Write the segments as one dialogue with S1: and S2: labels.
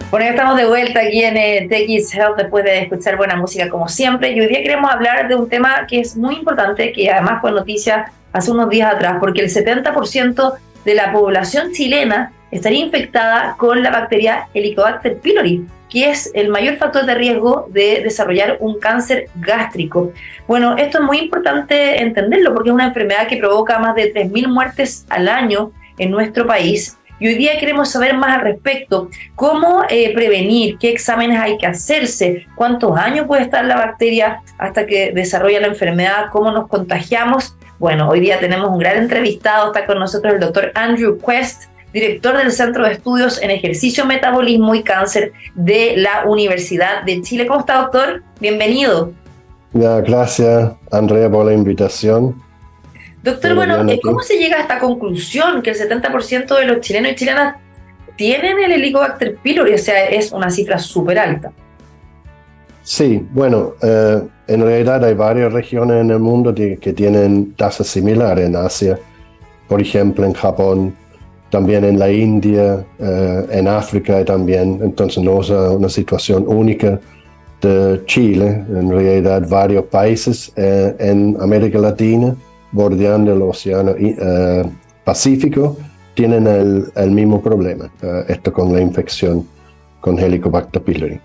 S1: Bueno, ya estamos de vuelta aquí en TX Health después de escuchar buena música como siempre. Y hoy día queremos hablar de un tema que es muy importante, que además fue noticia hace unos días atrás, porque el 70% de la población chilena estaría infectada con la bacteria Helicobacter pylori, que es el mayor factor de riesgo de desarrollar un cáncer gástrico. Bueno, esto es muy importante entenderlo porque es una enfermedad que provoca más de 3.000 muertes al año en nuestro país. Y hoy día queremos saber más al respecto, cómo prevenir, qué exámenes hay que hacerse, cuántos años puede estar la bacteria hasta que desarrolla la enfermedad, cómo nos contagiamos. Bueno, hoy día tenemos un gran entrevistado, está con nosotros el doctor Andrew Quest, director del Centro de Estudios en Ejercicio, Metabolismo y Cáncer de la Universidad de Chile. ¿Cómo está, doctor? Bienvenido.
S2: Ya, gracias, Andrea, por la invitación.
S1: Doctor, bueno, ¿cómo se llega a esta conclusión que el 70% de los chilenos y chilenas tienen el Helicobacter pylori? O sea, es una cifra súper alta.
S2: Sí, bueno, en realidad hay varias regiones en el mundo que tienen tasas similares. En Asia, por ejemplo, en Japón, también en la India, en África también. Entonces no es una situación única de Chile. En realidad varios países en América Latina, bordeando el Océano Pacífico, tienen el mismo problema, esto con la infección con Helicobacter pylori.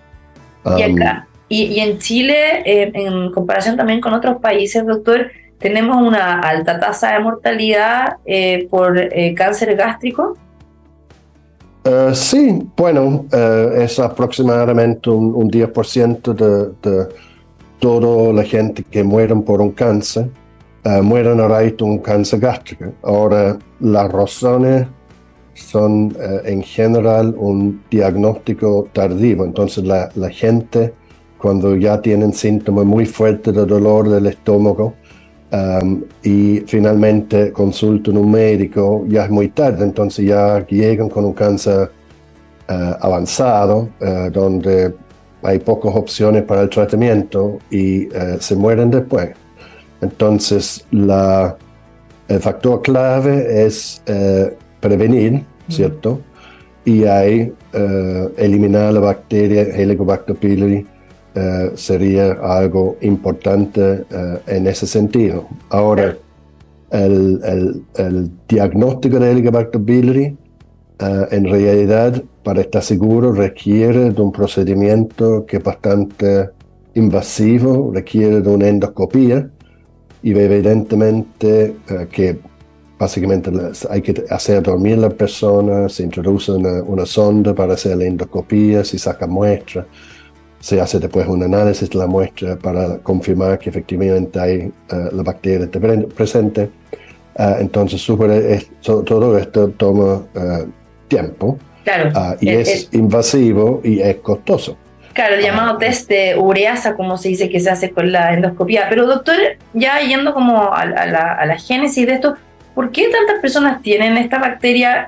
S1: Y acá, y en Chile, en comparación también con otros países, doctor, tenemos una alta tasa de mortalidad por cáncer gástrico.
S2: Sí, bueno, es aproximadamente un 10% de toda la gente que mueren por un cáncer. Mueren a raíz de un cáncer gástrico. Ahora, las razones son en general un diagnóstico tardío. Entonces, la gente, cuando ya tienen síntomas muy fuertes de dolor del estómago y finalmente consultan a un médico, ya es muy tarde. Entonces, ya llegan con un cáncer avanzado, donde hay pocas opciones para el tratamiento y se mueren después. Entonces, el factor clave es prevenir, ¿cierto? Y ahí eliminar la bacteria Helicobacter pylori sería algo importante en ese sentido. Ahora, el diagnóstico de Helicobacter pylori en realidad, para estar seguro, requiere de un procedimiento que es bastante invasivo, requiere de una endoscopía. Y evidentemente que básicamente hay que hacer dormir a la persona, se introduce una sonda para hacer la endoscopía, se saca muestra, se hace después un análisis de la muestra para confirmar que efectivamente hay la bacteria presente. Entonces todo esto toma tiempo.
S1: Claro.
S2: Y es invasivo y es costoso.
S1: Claro, el llamado test de ureasa, como se dice que se hace con la endoscopía. Pero doctor, ya yendo como a la génesis de esto, ¿por qué tantas personas tienen esta bacteria?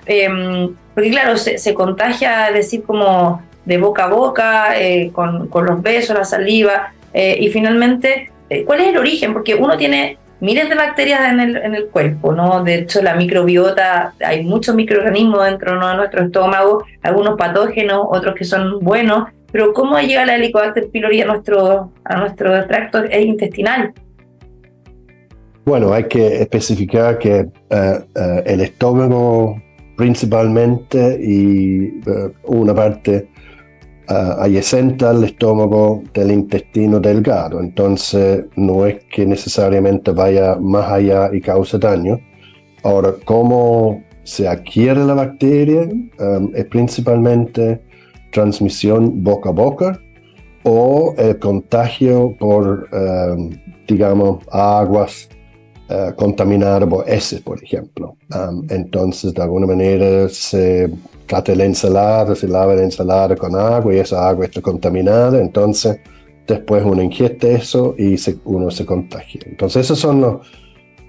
S1: Porque claro, se contagia, decir, como de boca a boca, con los besos, la saliva, y finalmente, ¿cuál es el origen? Porque uno tiene miles de bacterias en el cuerpo, ¿no? De hecho, la microbiota, hay muchos microorganismos dentro, ¿no?, de nuestro estómago, algunos patógenos, otros que son buenos. Pero ¿cómo llega la Helicobacter pylori a nuestro tracto intestinal?
S2: Bueno, hay que especificar que el estómago principalmente y una parte adyacente al estómago del intestino delgado. Entonces no es que necesariamente vaya más allá y cause daño. Ahora, ¿cómo se adquiere la bacteria? Es principalmente transmisión boca a boca o el contagio por, digamos, aguas contaminadas por heces, por ejemplo. Entonces, de alguna manera, se trata la ensalada, se lava la ensalada con agua y esa agua está contaminada, entonces después uno ingiere eso y uno se contagia. Entonces, esas son las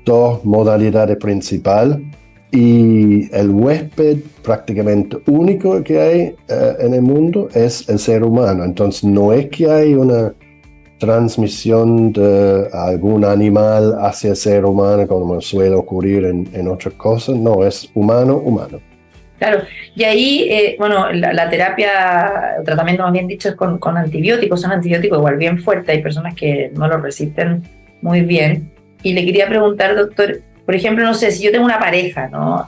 S2: dos modalidades principales. Y el huésped prácticamente único que hay en el mundo es el ser humano. Entonces no es que hay una transmisión de algún animal hacia el ser humano como suele ocurrir en otras cosas. No, es humano-humano.
S1: Claro, y ahí, bueno, la terapia, el tratamiento más bien dicho es con antibióticos, son antibióticos igual bien fuertes, hay personas que no los resisten muy bien. Y le quería preguntar, doctor, por ejemplo, no sé, si yo tengo una pareja, ¿no?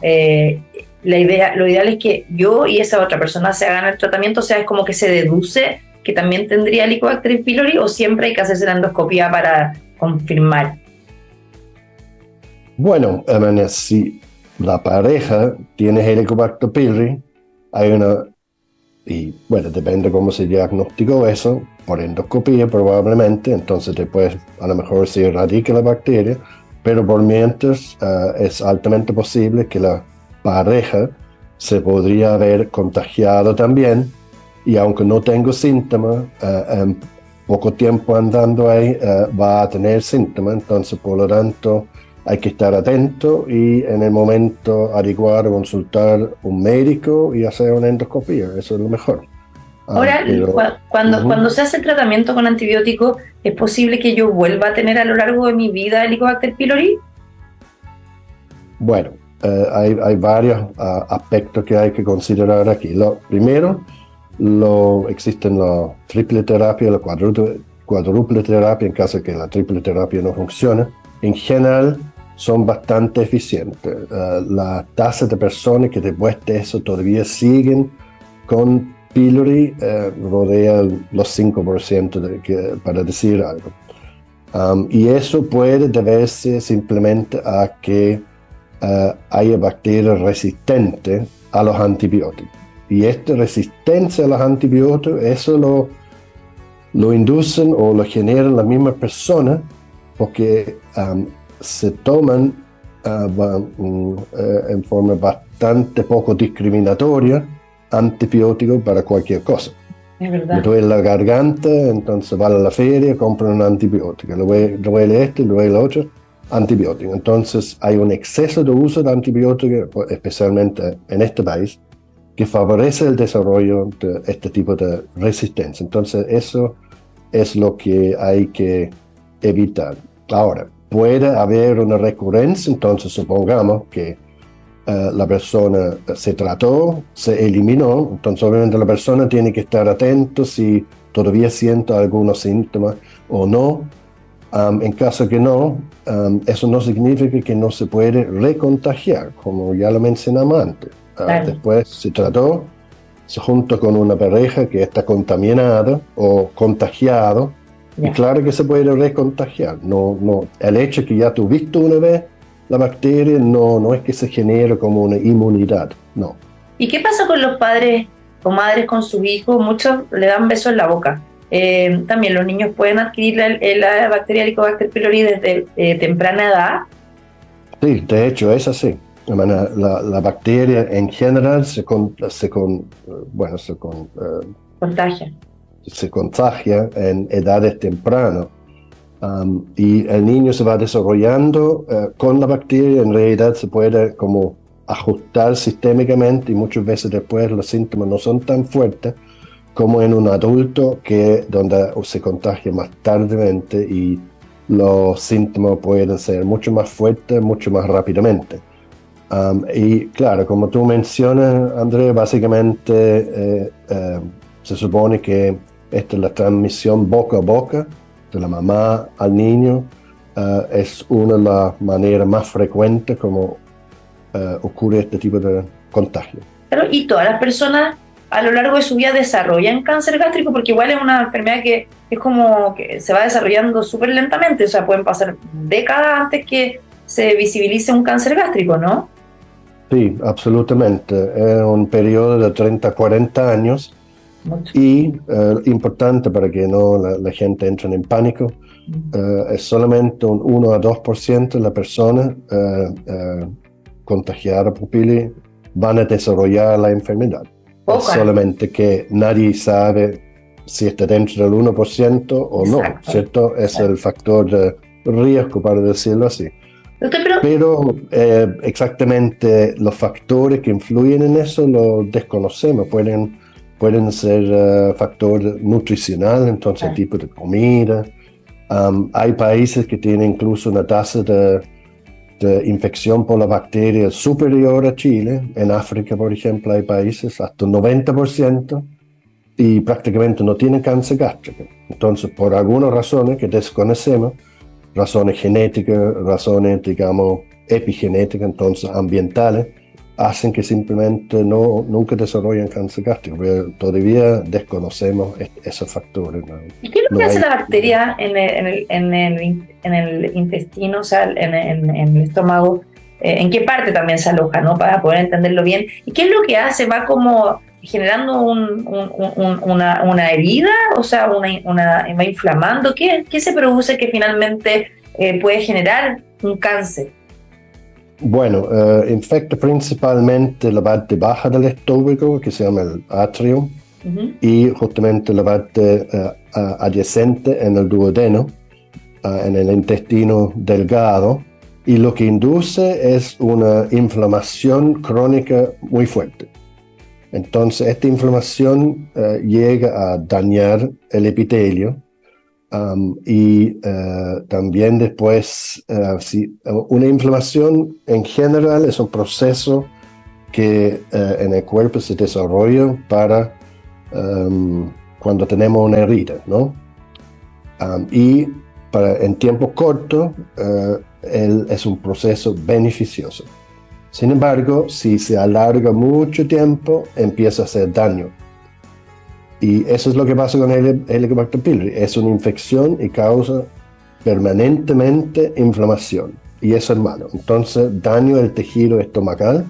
S1: Lo ideal es que yo y esa otra persona se hagan el tratamiento, o sea, es como que se deduce que también tendría Helicobacter pylori o siempre hay que hacerse la endoscopía para confirmar.
S2: Bueno, si la pareja tiene Helicobacter pylori, hay una, y bueno, depende cómo se diagnosticó eso, por endoscopía probablemente, entonces después a lo mejor se erradica la bacteria, pero por mientras es altamente posible que la pareja se podría haber contagiado también, y aunque no tengo síntomas, en poco tiempo andando ahí va a tener síntomas, entonces por lo tanto hay que estar atento y en el momento adecuado consultar un médico y hacer una endoscopía, eso es lo mejor.
S1: Ahora, cuando se hace el tratamiento con antibióticos, ¿es posible que yo vuelva a tener a lo largo de mi vida Helicobacter pylori?
S2: Bueno, hay varios aspectos que hay que considerar aquí. Primero, existen la triple terapia, la cuádruple terapia, en caso de que la triple terapia no funcione. En general, son bastante eficientes. La tasa de personas que después de eso todavía siguen con pylori rodea los 5%, para decir algo. Y eso puede deberse simplemente a que haya bacterias resistentes a los antibióticos. Y esta resistencia a los antibióticos, eso lo inducen o lo generan las mismas personas porque se toman en forma bastante poco discriminatoria antibióticos para cualquier cosa.
S1: Es verdad.
S2: Me duele la garganta, entonces van a la feria, compran un antibiótico. Le duele este, le duele el otro, antibiótico. Entonces hay un exceso de uso de antibióticos, especialmente en este país, que favorece el desarrollo de este tipo de resistencia. Entonces eso es lo que hay que evitar. Ahora, puede haber una recurrencia, entonces supongamos que la persona se trató, se eliminó, entonces obviamente la persona tiene que estar atento si todavía siente algunos síntomas o no. En caso que no, eso no significa que no se puede recontagiar, como ya lo mencionamos antes.
S1: Claro.
S2: Después se trató, se junta con una pareja que está contaminada o contagiado, y claro que se puede recontagiar. El hecho que ya tuviste una vez la bacteria no es que se genere como una inmunidad, no.
S1: ¿Y qué pasa con los padres o madres con sus hijos? Muchos le dan besos en la boca. También los niños pueden adquirir la bacteria Helicobacter pylori desde temprana edad.
S2: Sí, de hecho es así. La bacteria en general se contagia en edades tempranas. Y el niño se va desarrollando con la bacteria, en realidad se puede como ajustar sistémicamente y muchas veces después los síntomas no son tan fuertes como en un adulto donde se contagia más tardemente y los síntomas pueden ser mucho más fuertes, mucho más rápidamente. Y claro, como tú mencionas, André, básicamente se supone que esta es la transmisión boca a boca de la mamá al niño, es una de las maneras más frecuentes como ocurre este tipo de contagio.
S1: Claro, y todas las personas a lo largo de su vida desarrollan cáncer gástrico, porque igual es una enfermedad que es como que se va desarrollando súper lentamente, o sea, pueden pasar décadas antes que se visibilice un cáncer gástrico, ¿no?
S2: Sí, absolutamente. Es un periodo de 30 a 40 años.
S1: Mucho.
S2: Y importante para que no la gente entre en pánico, es solamente un 1 a 2% de las personas contagiadas por pylori van a desarrollar la enfermedad. Es solamente que nadie sabe si está dentro del 1% o no, ¿cierto? Es el factor de riesgo, para decirlo así. Pero exactamente los factores que influyen en eso los desconocemos. Pueden ser factor nutricional, entonces el tipo de comida. Hay países que tienen incluso una tasa de infección por la bacteria es superior a Chile. En África, por ejemplo, hay países hasta un 90% y prácticamente no tienen cáncer gástrico. Entonces, por algunas razones que desconocemos, razones genéticas, razones, digamos, epigenéticas, entonces ambientales, hacen que simplemente nunca desarrollen cáncer gástrico, pero todavía desconocemos esos factores, ¿no?
S1: ¿Y qué es lo que hace la bacteria en el intestino, o sea, en el estómago? ¿En qué parte también se aloja, ¿no? Para poder entenderlo bien. ¿Y qué es lo que hace? ¿Va como generando una herida? O sea, va inflamando. ¿Qué se produce que finalmente puede generar un cáncer?
S2: Bueno, infecta principalmente la parte baja del estómago, que se llama el atrio, y justamente la parte adyacente en el duodeno, en el intestino delgado, y lo que induce es una inflamación crónica muy fuerte. Entonces, esta inflamación llega a dañar el epitelio. Y también después, una inflamación en general es un proceso que en el cuerpo se desarrolla para cuando tenemos una herida, ¿no? Y en tiempo corto es un proceso beneficioso. Sin embargo, si se alarga mucho tiempo, empieza a hacer daño. Y eso es lo que pasa con el Helicobacter pylori. Es una infección y causa permanentemente inflamación. Y eso es malo. Entonces, daño del tejido estomacal.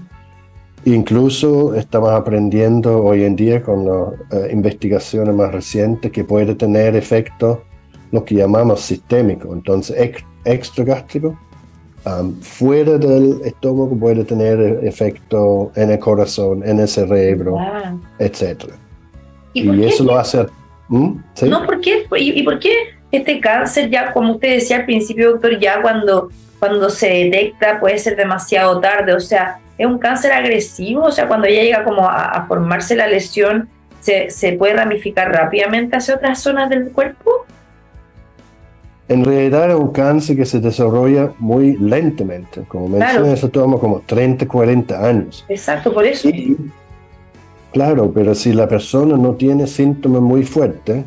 S2: Incluso estamos aprendiendo hoy en día con las investigaciones más recientes que puede tener efectos, lo que llamamos sistémicos. Entonces, extragástrico. Fuera del estómago puede tener efecto en el corazón, en el cerebro, etc. Y eso lo hace... ¿Sí?
S1: No, ¿por qué? ¿Y por qué este cáncer ya, como usted decía al principio, doctor, ya cuando se detecta puede ser demasiado tarde? O sea, ¿es un cáncer agresivo? O sea, cuando ya llega como a formarse la lesión, ¿se puede ramificar rápidamente hacia otras zonas del cuerpo?
S2: En realidad es un cáncer que se desarrolla muy lentamente. Como mencioné, eso toma como 30, 40 años.
S1: Exacto, por eso.
S2: Claro, pero si la persona no tiene síntomas muy fuertes,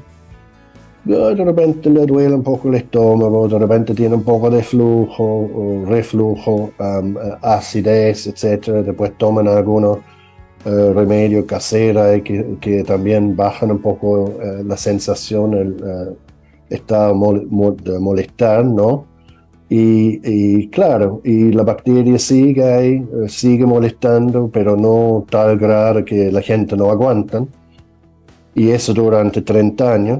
S2: de repente le duele un poco el estómago, de repente tiene un poco de flujo o reflujo, acidez, etc. Después toman algunos remedios caseros que también bajan un poco la sensación, el estado de molestar, ¿no? Y claro, y la bacteria sigue ahí, sigue molestando, pero no tal grado que la gente no aguanta. Y eso durante 30 años.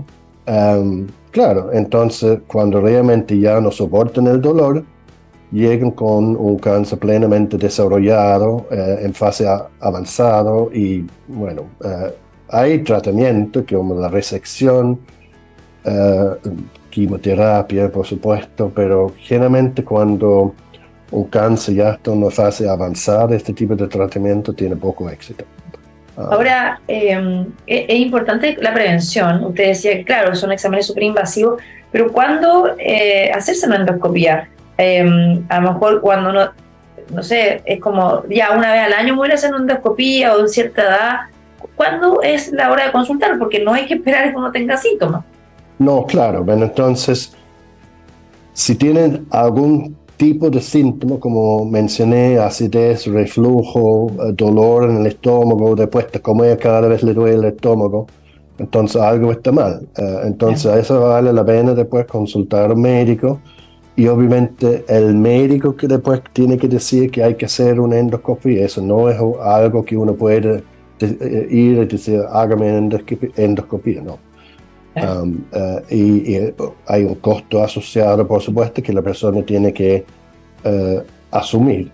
S2: Claro, entonces cuando realmente ya no soportan el dolor, llegan con un cáncer plenamente desarrollado, en fase avanzada. Y bueno, hay tratamiento como la resección, quimioterapia, por supuesto, pero generalmente cuando un cáncer ya está en una fase avanzada, este tipo de tratamiento tiene poco éxito.
S1: Ahora, es importante la prevención. Usted decía que, claro, son exámenes súper invasivos, pero ¿cuándo hacerse una endoscopía? A lo mejor cuando uno, no sé, es como ya una vez al año voy a hacer una endoscopía o de cierta edad. ¿Cuándo es la hora de consultar? Porque no hay que esperar a que uno tenga síntomas.
S2: No, claro. Bueno, entonces, si tienen algún tipo de síntoma, como mencioné, acidez, reflujo, dolor en el estómago, después de comer cada vez le duele el estómago, entonces algo está mal. Entonces, eso vale la pena después consultar a un médico, y obviamente el médico que después tiene que decir que hay que hacer una endoscopia. Eso no es algo que uno puede ir y decir, hágame endoscopia, no. Y hay un costo asociado, por supuesto, que la persona tiene que asumir.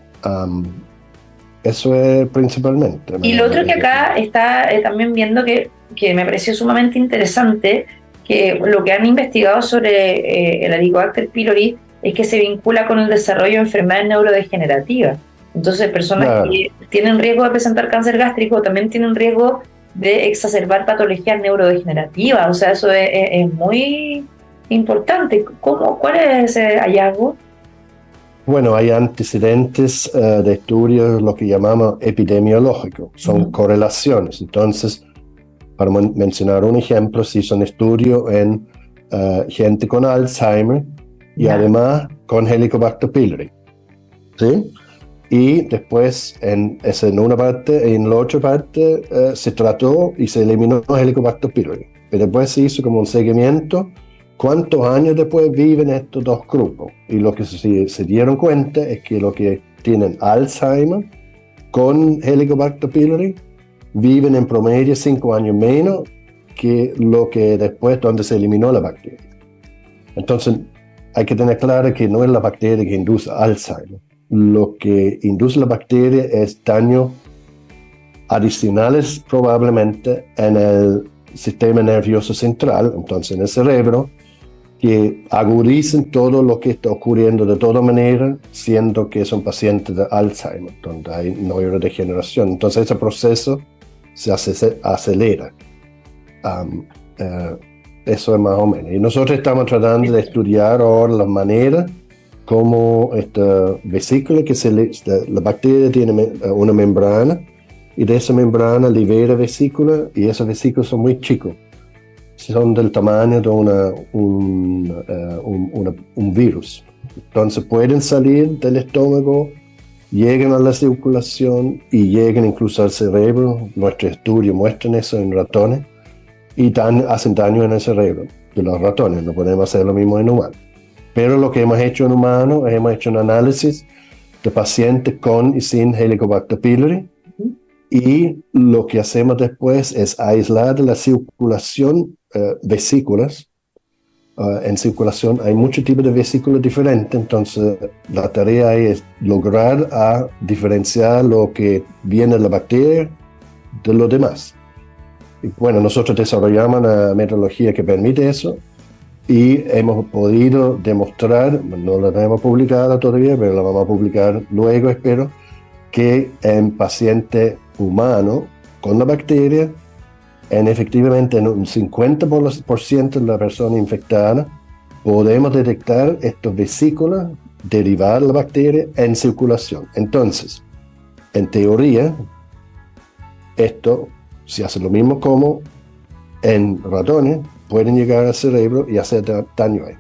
S2: Eso es principalmente.
S1: Y lo otro que acá está también viendo que me pareció sumamente interesante, que lo que han investigado sobre el Helicobacter pylori es que se vincula con el desarrollo de enfermedades neurodegenerativas. Entonces, personas que tienen riesgo de presentar cáncer gástrico también tienen riesgo de exacerbar patologías neurodegenerativas. O sea, eso es muy importante. ¿Cuál es ese hallazgo?
S2: Bueno, hay antecedentes de estudios, lo que llamamos epidemiológicos, son correlaciones. Entonces, para mencionar un ejemplo, si son estudios en gente con Alzheimer y además con Helicobacter pylori, ¿sí? Y después en una parte, en la otra parte se trató y se eliminó Helicobacter pylori. Pero después se hizo como un seguimiento, cuántos años después viven estos dos grupos. Y lo que se dieron cuenta es que los que tienen Alzheimer con Helicobacter pylori viven en promedio 5 años menos que lo que después donde se eliminó la bacteria. Entonces hay que tener claro que no es la bacteria que induce Alzheimer. Lo que induce la bacteria es daños adicionales probablemente en el sistema nervioso central, entonces en el cerebro, que agudizan todo lo que está ocurriendo de toda manera, siendo que son pacientes de Alzheimer, donde hay neurodegeneración. Entonces ese proceso se acelera. Eso es más o menos. Y nosotros estamos tratando de estudiar ahora la manera como esta vesícula, la bacteria tiene una membrana, y de esa membrana libera vesícula, y esas vesículas son muy chicos. Son del tamaño de un virus. Entonces pueden salir del estómago, llegan a la circulación y llegan incluso al cerebro. Nuestros estudios muestran eso en ratones y hacen daño en el cerebro de los ratones. No podemos hacer lo mismo en humanos. Pero lo que hemos hecho en humanos, hemos hecho un análisis de pacientes con y sin Helicobacter pylori, y lo que hacemos después es aislar de la circulación vesículas. En circulación hay muchos tipos de vesículas diferentes, entonces la tarea es lograr diferenciar lo que viene de la bacteria de lo demás. Y bueno, nosotros desarrollamos una metodología que permite eso y hemos podido demostrar, no la hemos publicado todavía, pero la vamos a publicar luego, espero, que en pacientes humanos con la bacteria, efectivamente en un 50% de la persona infectada, podemos detectar estas vesículas derivadas de la bacteria en circulación. Entonces, en teoría, esto se hace lo mismo como en ratones, pueden llegar al cerebro y hacer daño a él.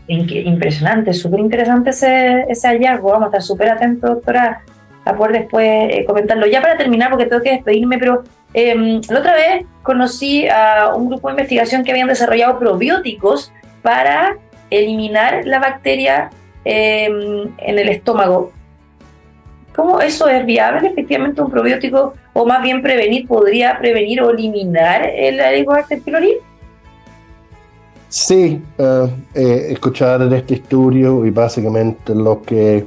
S1: Impresionante, súper interesante ese hallazgo. Vamos a estar súper atentos, doctora, a poder después comentarlo. Ya para terminar, porque tengo que despedirme, pero la otra vez conocí a un grupo de investigación que habían desarrollado probióticos para eliminar la bacteria en el estómago. ¿Cómo eso es viable? Efectivamente, un probiótico, o más bien podría prevenir o eliminar el Helicobacter pylori.
S2: Sí, escuchar de este estudio y básicamente lo que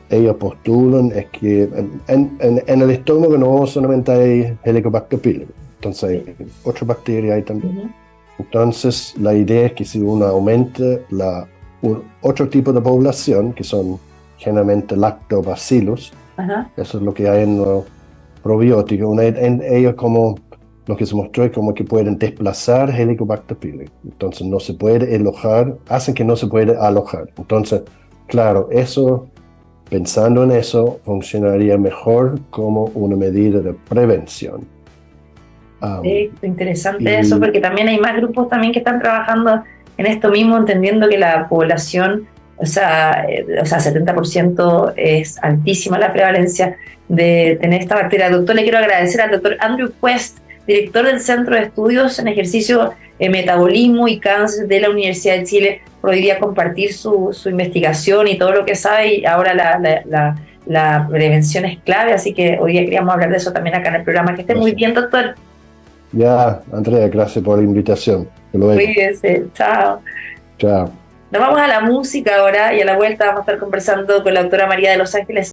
S2: ellos postulan es que en el estómago no solamente hay Helicobacter pylori, entonces hay otras bacterias ahí también. Entonces la idea es que si uno aumenta otro tipo de población, que son generalmente lactobacillus, eso es lo que hay en los probióticos, ellos como lo que se mostró es como que pueden desplazar Helicobacter pylori, entonces no se puede alojar, hacen que no se puede alojar. Entonces, claro, eso, pensando en eso, funcionaría mejor como una medida de prevención.
S1: Sí, interesante eso, porque también hay más grupos también que están trabajando en esto mismo, entendiendo que la población, o sea 70% es altísima la prevalencia de tener esta bacteria. Doctor, le quiero agradecer al doctor Andrew Quest, director del Centro de Estudios en Ejercicio, Metabolismo y Cáncer de la Universidad de Chile, por hoy día compartir su investigación y todo lo que sabe, y ahora la prevención es clave, así que hoy día queríamos hablar de eso también acá en el programa. Que esté muy bien, doctor.
S2: Ya, Andrea, gracias por la invitación.
S1: Cuídese, chao.
S2: Chao.
S1: Nos vamos a la música ahora y a la vuelta vamos a estar conversando con la doctora María de los Ángeles